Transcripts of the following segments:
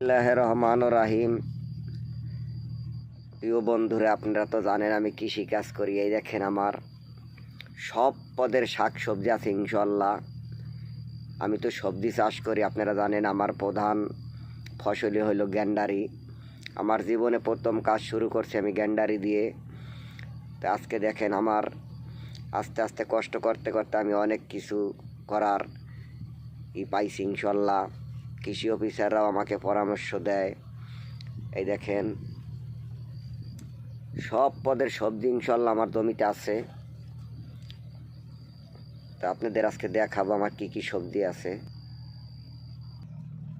বিসমিল্লাহির রহমানির রহিম। প্রিয় বন্ধুরা, আপনারা তো জানেন আমি কৃষি কাজ করি। এই দেখেন আমার সব পদের শাক সবজি আছে ইনশাল্লাহ। আমি তো সবজি চাষ করি। আপনারা জানেন আমার প্রধান ফসলই হলো গ্যান্ডারি। আমার জীবনে প্রথম কাজ শুরু করছি আমি গ্যান্ডারি দিয়ে। তো আজকে দেখেন আমার আস্তে আস্তে কষ্ট করতে করতে আমি অনেক কিছু করার পাইছি ইনশাল্লাহ। কৃষি অফিসাররাও আমাকে পরামর্শ দেয়। এই দেখেন সব পদের সবজি ইনশাল্লাহ আমার জমিতে আছে। তা আপনাদের আজকে দেখাবো আমার কি কি সবজি আছে।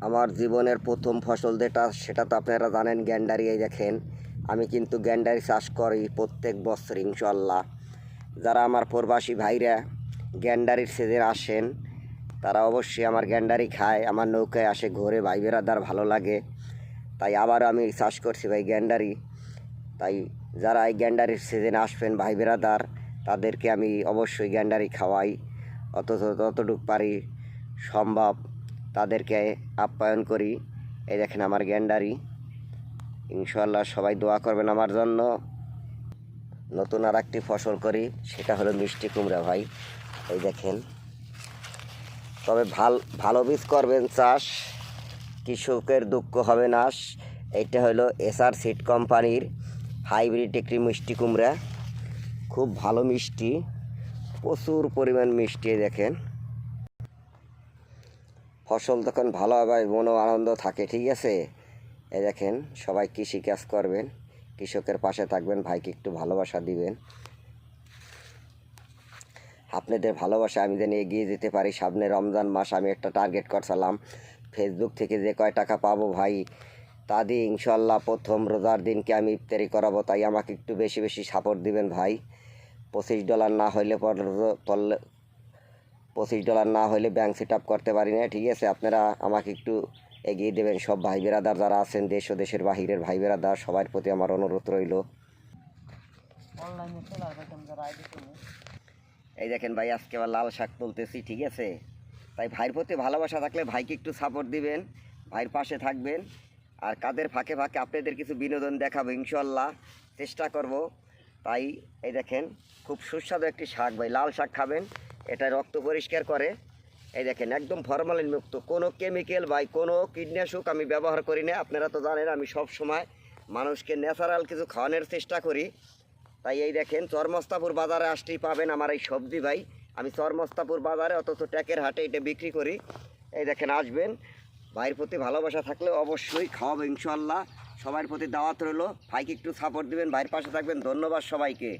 আমার জীবনের প্রথম ফসল যেটা সেটা তো আপনারা জানেন গ্যান্ডারি। এই দেখেন আমি কিন্তু গ্যান্ডারি চাষ করি প্রত্যেক বছর ইনশাল্লাহ। যারা আমার প্রবাসী ভাইরা গ্যান্ডারির সিজনে আসেন তারা অবশ্যই আমার গ্যান্ডারি খায়, আমার নৌকায় আসে ঘুরে, ভাই বেড়াদার ভালো লাগে। তাই আবার আমি চাষ করছি ভাই গ্যান্ডারি। তাই যারা এই গ্যান্ডারির সিজনে আসবেন ভাই বেড়াদার, তাদেরকে আমি অবশ্যই গ্যান্ডারি খাওয়াই। যতটুকু পারি সম্ভব তাদেরকে আপ্যায়ন করি। এই দেখেন আমার গ্যান্ডারি ইনশাল্লাহ। সবাই দোয়া করবেন আমার জন্য। নতুন আর একটি ফসল করি, সেটা হলো মিষ্টি কুমড়া ভাই। এই দেখেন, তবে ভালো বীজ করবেন চাষ, কৃষকের দুঃখ হবে না। এইটা হলো এসআর সিড কোম্পানির হাইব্রিড একটি মিষ্টি কুমড়া। খুব ভালো মিষ্টি, প্রচুর পরিমাণ মিষ্টি। দেখেন ফসল তখন ভালো হবে, মনও আনন্দ থাকে। ঠিক আছে, এই দেখেন সবাই কৃষি কাজ করবেন, কৃষকের পাশে থাকবেন, ভাইকে একটু ভালোবাসা দিবেন। আপনাদের ভালোবাসা আমি যেন এগিয়ে যেতে পারি। সামনে রমজান মাস, আমি একটা টার্গেট করছিলাম ফেসবুক থেকে যে কয় টাকা পাবো ভাই তা দিয়ে ইনশাল্লাহ প্রথম রোজার দিনকে আমি ইফতারি করাবো। তাই আমাকে একটু বেশি বেশি সাপোর্ট দিবেন ভাই। $25 না হইলে $25 না হইলে ব্যাংক সেট আপ করতে পারি না। ঠিক আছে, আপনারা আমাকে একটু এগিয়ে দেবেন। সব ভাই বেরাদার যারা আছেন দেশ ও দেশের বাহিরের ভাই বেরাদার, সবার প্রতি আমার অনুরোধ রইল। এই দেখেন ভাই আজকে আবার লাল শাক তুলতেছি। ঠিক আছে, তাই ভাইয়ের প্রতি ভালোবাসা থাকলে ভাইকে একটু সাপোর্ট দিবেন, ভাইয়ের পাশে থাকবেন। আর কাদের ফাঁকে ফাঁকে আপনাদের কিছু বিনোদন দেখাবো ইনশাল্লাহ, চেষ্টা করব। তাই এই দেখেন খুব সুস্বাদু একটি শাক ভাই, লাল শাক খাবেন, এটা রক্ত পরিষ্কার করে। এই দেখেন একদম ফরমালিন মুক্ত, কোনো কেমিক্যাল ভাই কোনো কীটনাশক আমি ব্যবহার করি না। আপনারা তো জানেন আমি সব সময় মানুষকে ন্যাচারাল কিছু খাওয়ানোর চেষ্টা করি। তাই এই দেখেন চরমস্তাপুর বাজারে আসতেই পাবেন আমার এই সবজি ভাই। আমি চরমস্তাপুর বাজারে অথচ ট্যাকের হাটে এটা বিক্রি করি। এই দেখেন আসবেন, ভাইয়ের প্রতি ভালোবাসা থাকলে অবশ্যই খাওয়াবো ইনশাল্লাহ। সবার প্রতি দাওয়াত রইল, ভাইকে একটু সাপোর্ট দিবেন, ভাইয়ের পাশে থাকবেন। ধন্যবাদ সবাইকে।